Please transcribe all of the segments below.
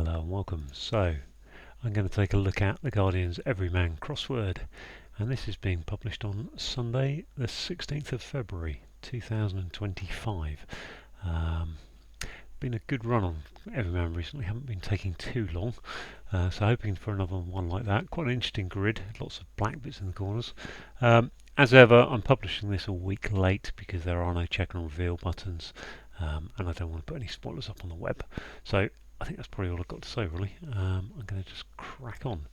Hello and welcome. So, I'm going to take a look at the Guardian's Everyman crossword, and this is being published on Sunday, the 16th of February 2025. Been a good run on Everyman recently, haven't been taking too long, so hoping for another one like that. Quite an interesting grid, lots of black bits in the corners. As ever, I'm publishing this a week late because there are no check and reveal buttons, and I don't want to put any spoilers up on the web. So I think that's probably all I've got to say really. I'm going to just crack on.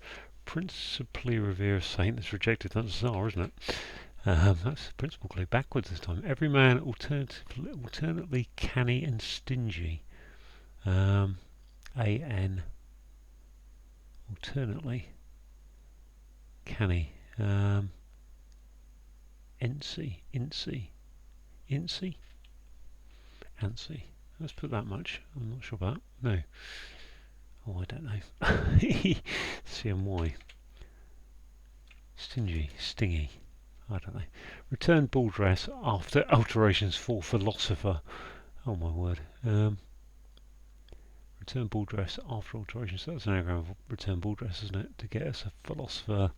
Principally revere a saint that's rejected, that's Tsar, isn't it? That's the principal clue backwards this time. Every man alternately canny and stingy. A-N alternately canny. Incy. Antsy? Let's put that much. I'm not sure about that. No. Oh, I don't know. CMY. Stingy. Stingy. I don't know. Return ball dress after alterations for philosopher. Oh my word. Return ball dress after alterations. That's an anagram of return ball dress, isn't it? To get us a philosopher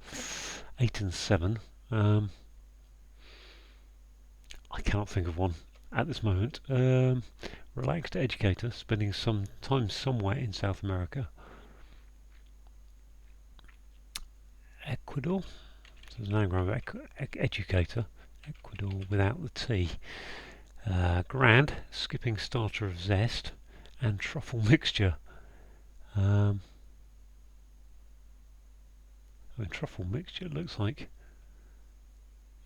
8 and 7. I cannot think of one at this moment. Relaxed educator, spending some time somewhere in South America. Ecuador. So there's an anagram of educator. Ecuador without the T. Grand, skipping starter of zest, and truffle mixture. I mean, truffle mixture looks like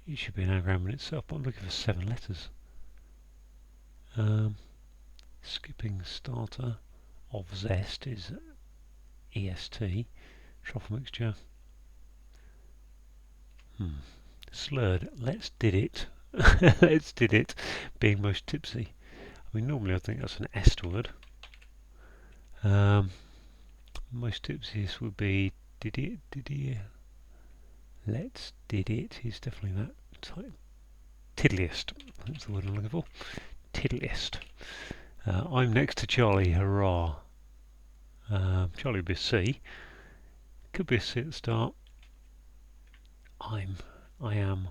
it should be an anagram in itself, but I'm looking for 7 letters. Skipping starter of zest is EST. Truffle mixture. Slurred. Let's did it. Let's did it. Being most tipsy. I mean, normally I think that's an est word. Most tipsiest would be did it. Let's did it is definitely that type. Tiddliest. That's the word I'm looking for. Tiddliest. I'm next to Charlie. Hurrah. Charlie would be a C. Could be a C at the start. I am.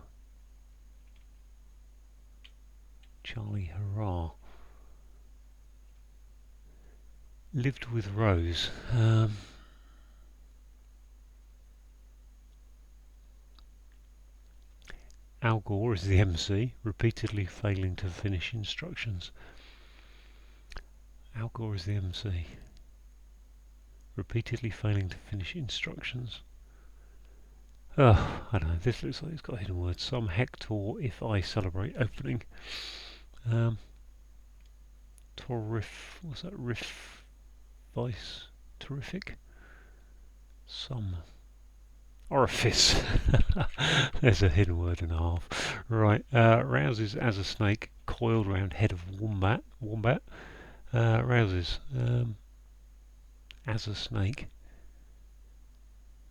Charlie, hurrah. Lived with Rose. Al Gore is the MC, repeatedly failing to finish instructions. Al Gore is the MC, repeatedly failing to finish instructions. Oh, I don't know, this looks like it's got hidden words. Some Hector if I celebrate opening. What's that? Riff Vice? Terrific? Some. Orifice. There's a hidden word and a half. Right, rouses as a snake coiled round head of wombat. Rouses as a snake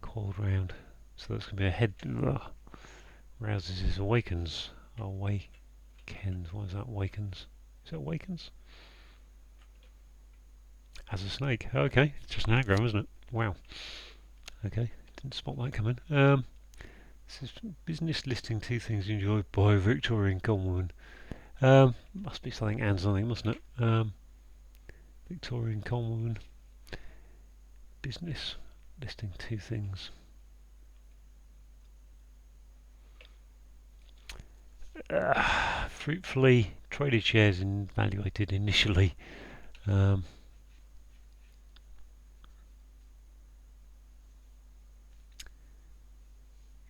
coiled round. So that's going to be a head. Rouses is awakens. Awakens. What is that? Awakens. Is it awakens? As a snake. Okay, it's just an anagram, isn't it? Wow. Okay, didn't spot that coming. This is business listing 2 things enjoyed by Victorian conwoman. Must be something and something, mustn't it? Victorian conwoman. Business listing 2 things. Fruitfully traded shares evaluated initially.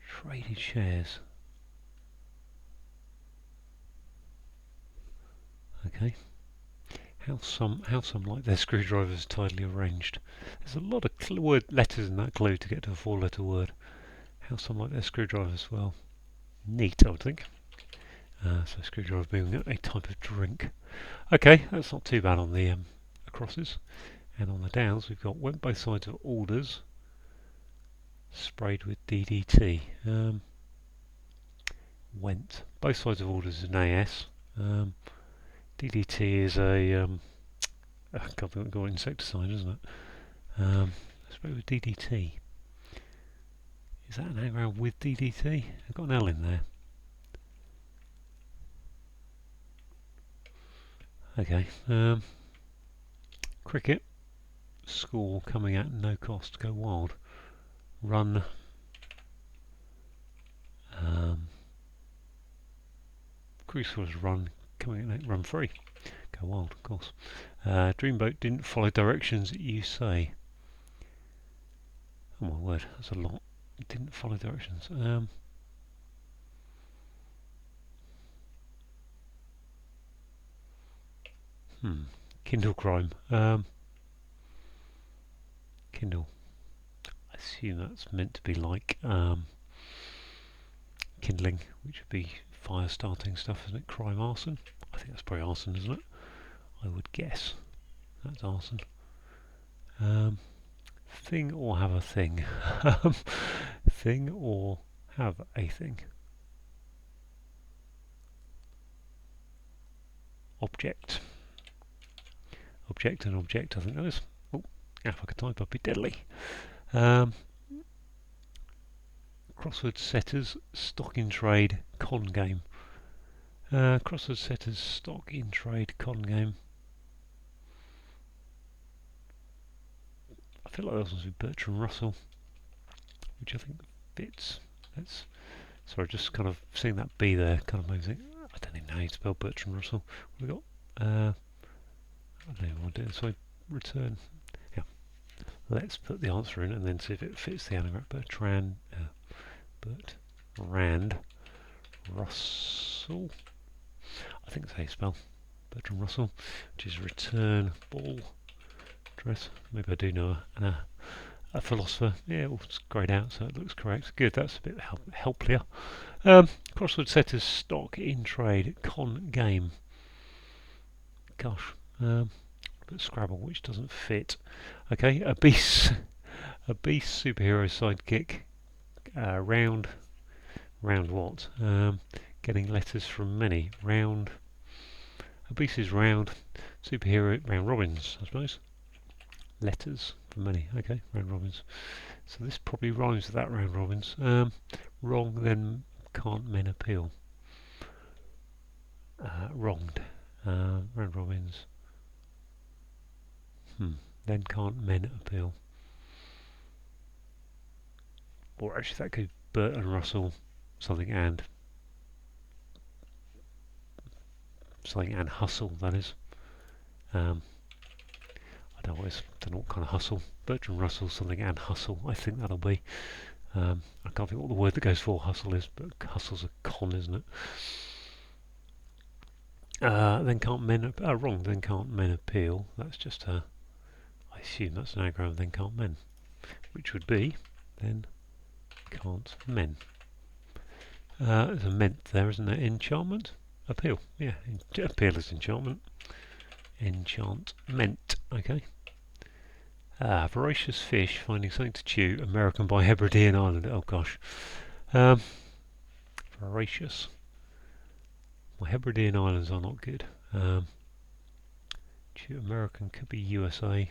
Traded shares. Okay. How some like their screwdrivers tidily arranged. There's a lot of word letters in that clue to get to a 4-letter word. How some like their screwdrivers. Well, neat, I would think. So screwdriver being a type of drink. Okay, that's not too bad on the crosses. And on the downs, we've got went both sides of orders. Sprayed with DDT. Went. Both sides of orders is an AS. DDT is a insecticide, isn't it? Let's go with DDT. Is that an anagram with DDT? I've got an L in there. Okay. Cricket. Score coming at no cost. Go wild. Run. Cruise run. Coming at run free. Go wild, of course. Dreamboat didn't follow directions, you say. Oh my word, that's a lot. It didn't follow directions. Kindle crime. Kindle. I assume that's meant to be like kindling, which would be fire starting stuff, isn't it? Crime arson. I think that's probably arson, isn't it? I would guess. That's arson. Thing or have a thing. Thing or have a thing. Object. Object and object, I think that is. Oh, if I could type, I'd be deadly. Crossword setters, stock in trade, con game. Crossword setters, stock in trade, con game. I feel like that was with Bertrand Russell, which I think fits. Sorry, just kind of seeing that B there kind of makes me think, I don't even know how you spell Bertrand Russell. What have we got? I don't even want to do this. So return. Yeah. Let's put the answer in and then see if it fits the anagram. Bertrand Russell. I think that's how you spell Bertrand Russell, which is return ball dress. Maybe I do know a philosopher. Yeah, it's greyed out, so it looks correct. Good, that's a bit helplier. Crossword setters, stock in trade, con game. Gosh, but Scrabble, which doesn't fit. Okay, a beast superhero sidekick. Round what? Getting letters from many. Round. A beast is round. Superhero round robins, I suppose. Letters from many. Okay, round robins. So this probably rhymes with that round robins. Wrong, then can't men appeal. Wronged. Round robins. Then can't men appeal. Or actually that could be Bert and Russell, something and hustle, that is. I don't know what kind of hustle. Bertrand Russell, something and hustle, I think that'll be. I can't think what the word that goes for hustle is, but hustle's a con, isn't it? Then can't men wrong, then can't men appeal. That's just I assume that's an anagram, then can't men. Which would be then can't men. There's a ment there, isn't there? Enchantment? Appeal. Yeah, appeal is enchantment. Enchantment. Okay. Voracious fish finding something to chew. American by Hebridean Island. Oh gosh. Voracious. My Hebridean Islands are not good. Chew American could be USA.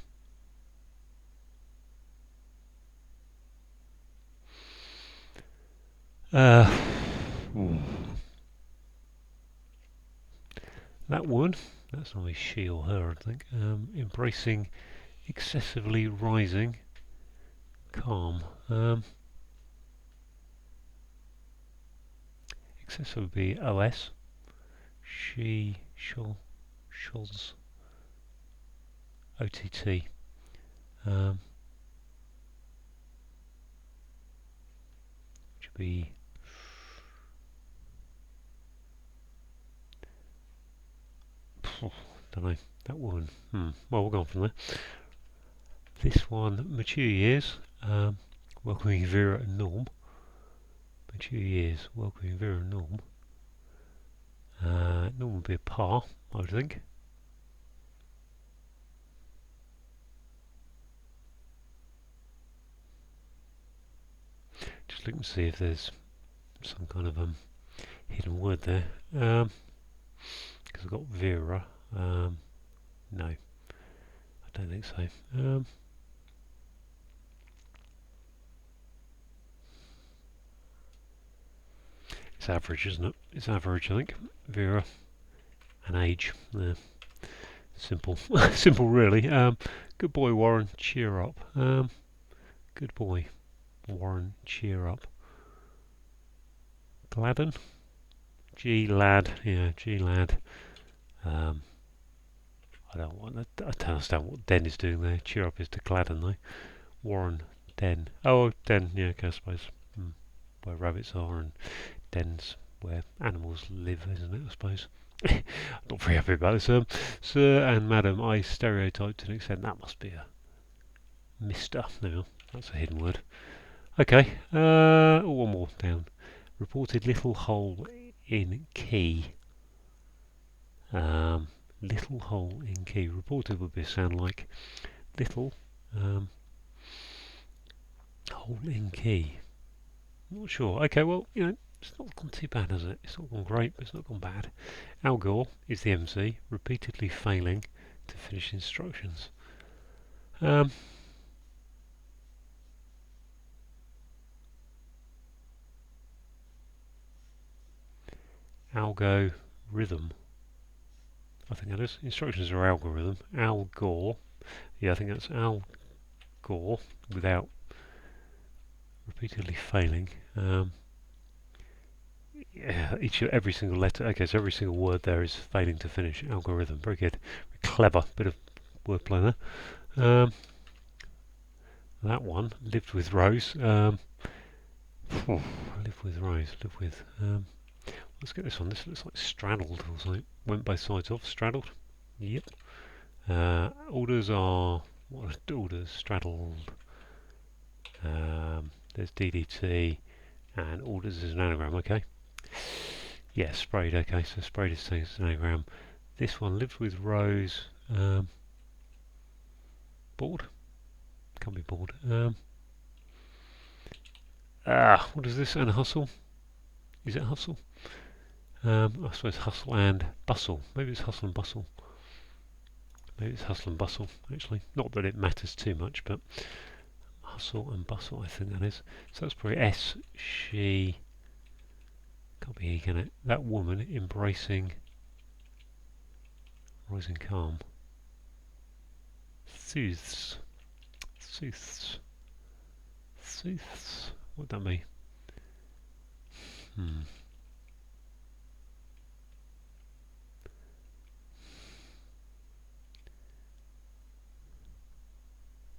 That woman, that's always she or her, I think. Embracing, excessively rising, calm. Excessive would be OS. She, shols, OTT. Which would be don't know, that woman. Well, we'll go on from there. This one, mature years, welcoming Vera and Norm. Mature years, welcoming Vera and Norm. Norm would be a par, I would think. Just looking to see if there's some kind of hidden word there. Because I've got Vera. No, I don't think so. It's average, isn't it? It's average, I think. Vera and age. Yeah. Simple. Simple, really. Good boy, Warren. Cheer up. Good boy, Warren. Cheer up. Gladden? G lad. Yeah, G lad. I don't understand what Den is doing there. Cheer up is to Gladden, though. Warren, Den. Oh, Den. Yeah, okay, I suppose. Where rabbits are, and dens where animals live, isn't it? I suppose. Not very happy about this. Sir and Madam, I stereotype to an extent. That must be a Mister. No, that's a hidden word. Okay. One more down. Reported little hole in key. Little hole in key. Reported would be a sound like little hole in key. Not sure. Okay, well, it's not gone too bad, has it? It's not gone great, but it's not gone bad. Al Gore is the MC, repeatedly failing to finish instructions. Algorithm. I think that is. Instructions are algorithm. Al Gore. Yeah, I think that's Al Gore without repeatedly failing. Yeah, every single letter. Okay, so every single word there is failing to finish. Algorithm. Very good. Clever. Bit of wordplay there. That one lived with Rose. Live with Rose. Live with. Let's get this one. This looks like straddled or something. Went both sides off. Straddled. Yep. Orders are. What are orders? Straddled. There's DDT. And orders is an anagram. Okay. Yeah, sprayed. Okay, so sprayed is saying it's an anagram. This one lived with Rose. Bored? Can't be bored. What is this? And hustle? Is it hustle? I suppose hustle and bustle. Maybe it's hustle and bustle. Maybe it's hustle and bustle, actually. Not that it matters too much, but hustle and bustle, I think that is. So that's probably S. She. Can't be E, can it? That woman embracing rising calm. Sooths. Sooths. Sooths. What would that mean?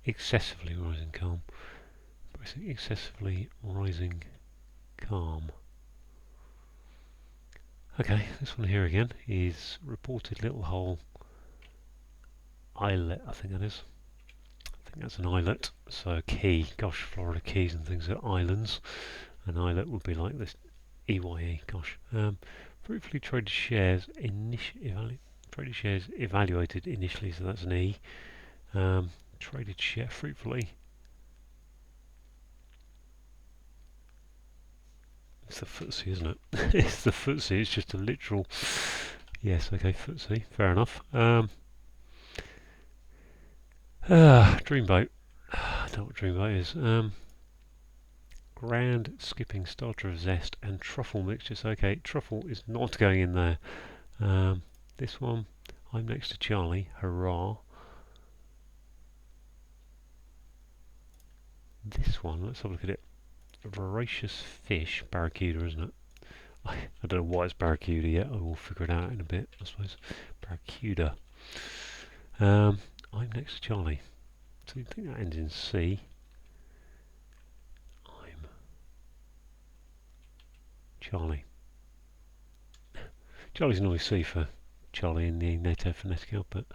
Excessively rising calm. Excessively rising calm. Okay, this one here again is reported little hole islet, I think that is. I think that's an islet. So key, gosh, Florida Keys and things are islands. An islet would be like this EYE, gosh. Fruitfully traded shares evaluated initially, so that's an E. Traded share fruitfully. It's the FTSE, isn't it? It's the FTSE, it's just a literal. Yes, okay, FTSE, fair enough. Dreamboat. I don't know what Dreamboat is. Grand skipping starter of zest and truffle mixture. So, okay, truffle is not going in there. This one, I'm next to Charlie. Hurrah. This one, let's have a look at it. A voracious fish, barracuda, isn't it? I don't know why it's barracuda yet. I will figure it out in a bit, I suppose. Barracuda. I'm next to Charlie. So you think that ends in C? I'm Charlie. Charlie's normally C for Charlie in the NATO phonetic alphabet.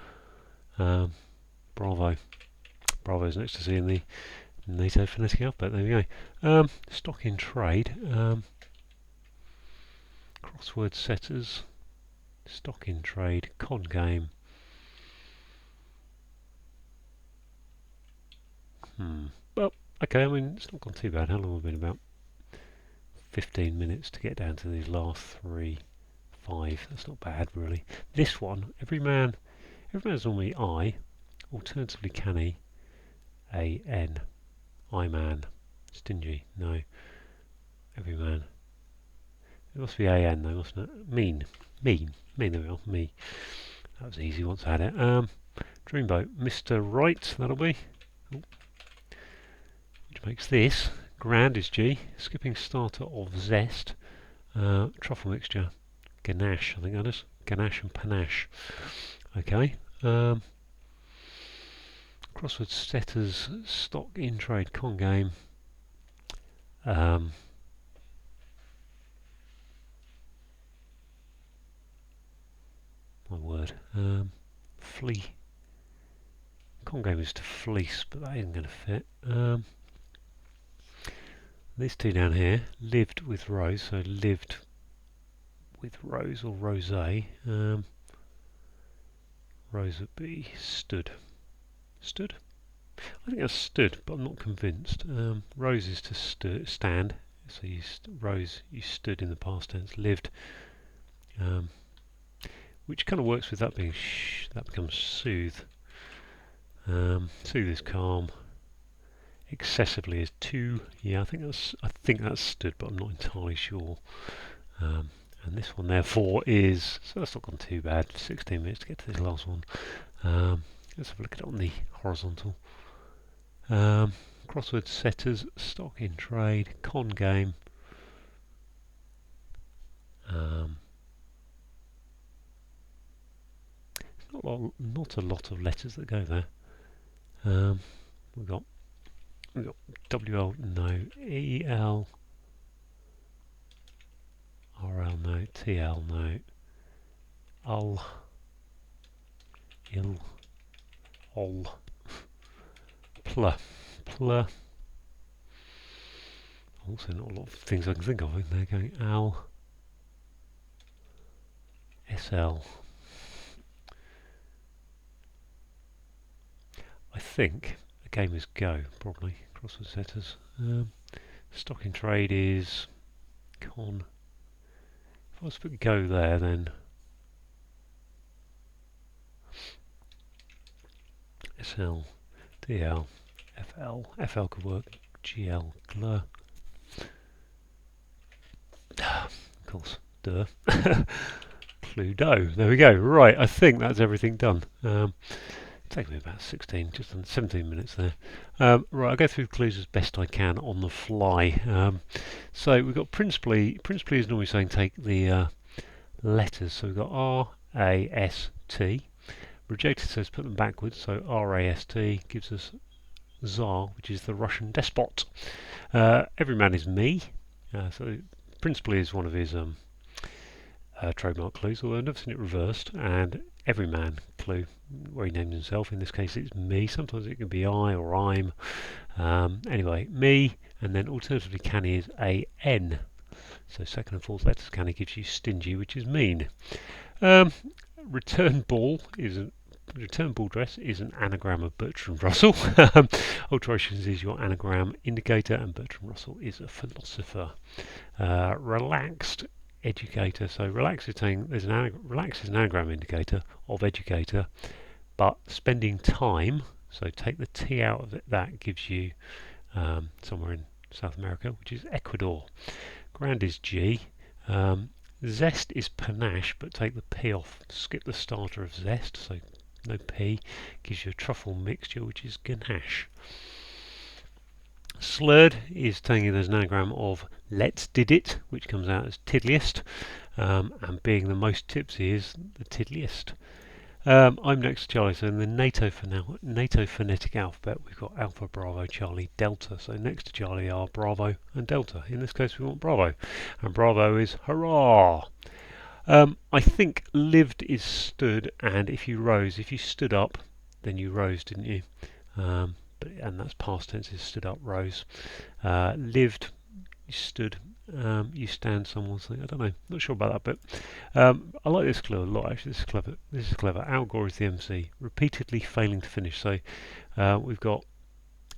Bravo. Bravo's next to C in the NATO phonetic alphabet. There we go. Stock in trade. Crossword setters. Stock in trade. Con game. Well, okay, I mean, it's not gone too bad. How long have we been? About 15 minutes to get down to these last 5. That's not bad, really. This one, Everyman's normally I, alternatively canny, A-N, I-man, stingy, no, Everyman. It must be AN though, mustn't it? Mean. There we are. Me. That was easy once I had it. Dreamboat. Mr. Right, that'll be. Ooh. Which makes this. Grand is G. Skipping starter of zest. Truffle mixture. Ganache, I think that is. Ganache and panache. Okay. Crossword setters. Stock in trade con game. My word. Flea. Con game is to fleece, but that isn't going to fit. These two down here lived with Rose, so lived with Rose or Rosé. Rose would be stood. Stood? I think that's stood, but I'm not convinced. Rose is to stand, so you Rose, you stood in the past tense. Lived, which kind of works with that being that becomes soothe. Soothe is calm. Excessively is to. Yeah, I think that's stood, but I'm not entirely sure. And this one therefore is, so that's not gone too bad. 16 minutes to get to this last one. Let's have a look at it on the horizontal. Crossword setters, stock in trade, con game. Not a lot of letters that go there. We've got WL, no, EL, RL, no, TL, no, UL, IL, OL, PL. Also not a lot of things I can think of. They're going AL, SL. I think the game is Go, probably. Crossword setters. Stock in trade is con. If I was to put Go there, then SL, DL, FL. FL could work. GL, GL. Of course, duh. Cluedo. There we go. Right, I think that's everything done. Take me about 16, just under 17 minutes there. Right, I'll go through the clues as best I can on the fly. So we've got principally is normally saying take the letters. So we've got R, A, S, T. Rejected says put them backwards, so R, A, S, T gives us Tsar, which is the Russian despot. Everyman is me. So principally is one of his trademark clues, although I've never seen it reversed. And Everyman clue, where he names himself. In this case, it's me. Sometimes it can be I or I'm. Anyway, me, and then alternatively, canny is A N. So second and fourth letters canny gives you stingy, which is mean. Return ball dress is an anagram of Bertrand Russell. Alterations is your anagram indicator, and Bertrand Russell is a philosopher. Relaxed educator. So relax is saying relax is an anagram indicator of educator, but spending time. So take the T out of it. That gives you somewhere in South America, which is Ecuador. Grand is G. Zest is panache, but take the P off. Skip the starter of zest. So no P. Gives you a truffle mixture, which is ganache. Slurred is taking it as an anagram of let's did it, which comes out as tiddliest, and being the most tipsy is the tiddliest. I'm next to Charlie, so in the NATO phonetic alphabet we've got Alpha, Bravo, Charlie, Delta. So next to Charlie are Bravo and Delta. In this case we want Bravo, and Bravo is hurrah! I think lived is stood, and if you stood up, then you rose, didn't you? And that's past tense is stood up, rose. Lived, you stood, you stand, someone's thing. I don't know, not sure about that bit. I like this clue a lot, actually. This is clever. Al Gore is the MC, repeatedly failing to finish. So we've got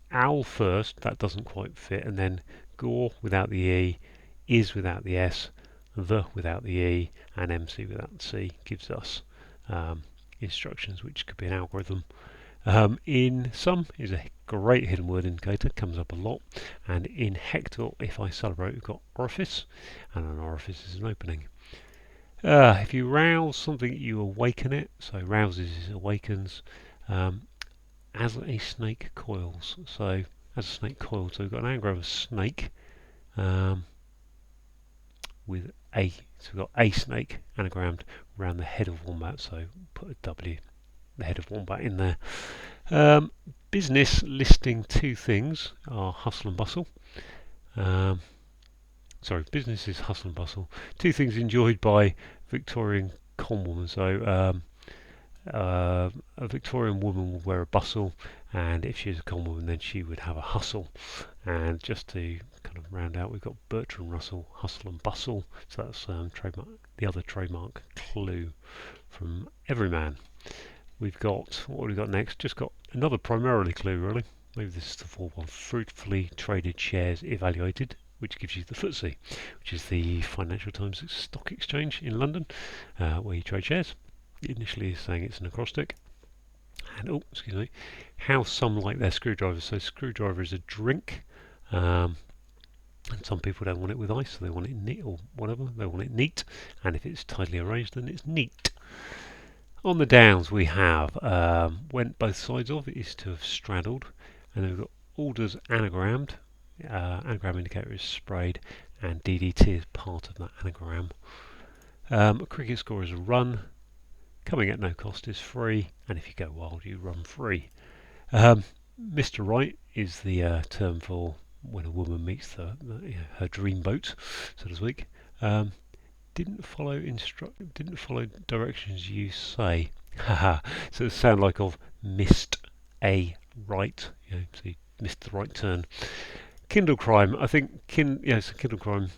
Al first, that doesn't quite fit, and then Gore without the E, is without the S, the without the E, and MC without the C gives us instructions, which could be an algorithm. In some is a great hidden word indicator, comes up a lot, and in hector, if I celebrate, we've got orifice, and an orifice is an opening. If you rouse something, you awaken it. So rouses is awakens. As a snake coils. So as a snake coils, so we've got an anagram of snake um, with a. So we've got a snake anagrammed around the head of wombat. So put a W, the head of wombat in there. Business listing two things are hustle and bustle. Business is hustle and bustle. Two things enjoyed by Victorian con woman. So a Victorian woman would wear a bustle, and if she was a con woman, then she would have a hustle. And just to kind of round out, we've got Bertrand Russell, hustle and bustle. So that's trademark, the other trademark clue from Everyman. We've got, what have we got next? Just got another primarily clue, really. Maybe this is the fourth one. Fruitfully traded shares evaluated, which gives you the FTSE, which is the Financial Times Stock Exchange in London, where you trade shares. Initially is saying it's an acrostic. And, oh, excuse me, how some like their screwdrivers. So screwdriver is a drink. And some people don't want it with ice, so they want it neat, or whatever, they want it neat. And if it's tightly arranged, then it's neat. On the downs we have went both sides of it is to have straddled, and then we've got orders anagrammed. Anagram indicator is sprayed, and DDT is part of that anagram. A cricket score is a run. Coming at no cost is free, and if you go wild, you run free. Mr. Right is the term for when a woman meets her dream boat, so to speak. Didn't follow directions you say. Haha. So it sound like I've missed a right. So you missed the right turn. Kindle crime. I think Kindle crime.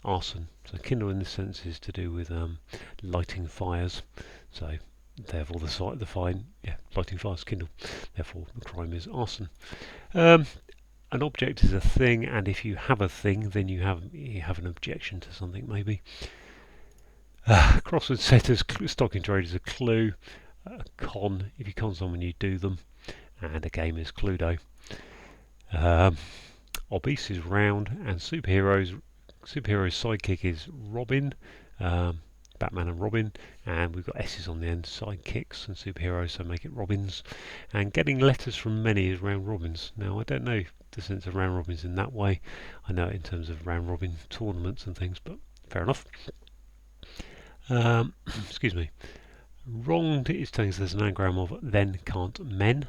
Arson. So kindle in this sense is to do with lighting fires. So therefore the fine. Lighting fires. Kindle. Therefore the crime is arson. An object is a thing, and if you have a thing, then you have an objection to something, maybe. Crossword setters, stock in trade is a clue. Con, if you con someone, you do them. And a game is Cluedo. Obese is round, and superhero's sidekick is Robin. Batman and Robin, and we've got S's on the end, sidekicks and superheroes, so make it Robins. And getting letters from many is round robins. Now I don't know the sense of round robins in that way. I know it in terms of round robin tournaments and things, but fair enough. Excuse me. Wronged is telling us there's an anagram of then can't men,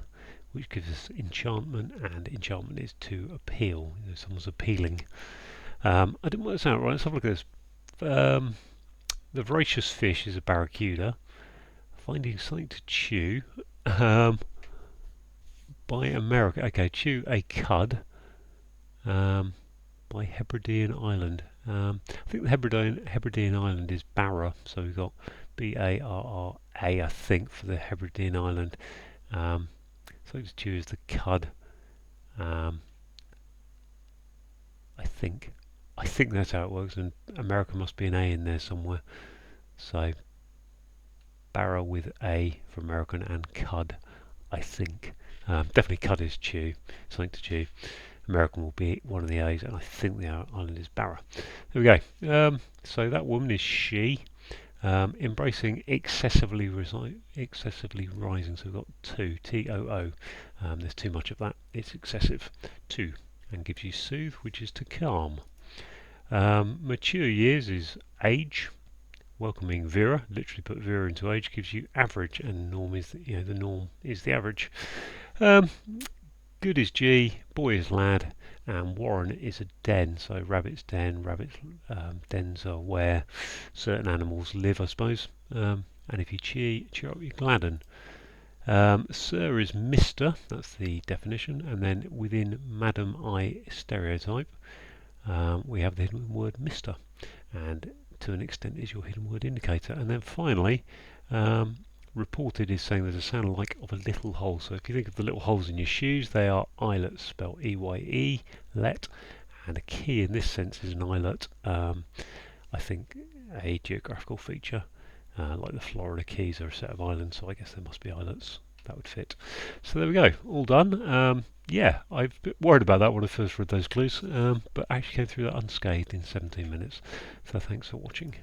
which gives us enchantment, and enchantment is to appeal. Someone's appealing. I didn't work this out right. Let's have a look at this. The voracious fish is a barracuda. Finding something to chew. By America. Okay, chew a cud. By Hebridean Island. I think the Hebridean Island is Barra, so we've got Barra, I think, for the Hebridean Island. Something to chew is the cud. I think that's how it works, and America must be an A in there somewhere. So Barra with A for American, and cud, I think. Definitely cud is chew, something to chew. American will be one of the A's, and I think the island is Barra. There we go. So that woman is she. Embracing excessively rising. So we've got two, T-O-O. There's too much of that. It's excessive. Two, and gives you soothe, which is to calm. Mature years is age. Welcoming Vera, literally put Vera into age, gives you average, and norm is the norm is the average. Good is G, boy is lad, and Warren is a den. So rabbit's den, dens are where certain animals live, I suppose. And if you cheer up, you gladden. Sir is Mr, that's the definition, and then within Madam I stereotype, we have the hidden word Mr, and to an extent is your hidden word indicator. And then finally, reported is saying there's a sound like of a little hole. So if you think of the little holes in your shoes, they are eyelets, spelled E-Y-E, let, and a key in this sense is an eyelet. I think a geographical feature, like the Florida Keys are a set of islands, so I guess there must be islets that would fit. So there we go, all done. Yeah, I was a bit worried about that when I first read those clues, but I actually came through that unscathed in 17 minutes. So thanks for watching.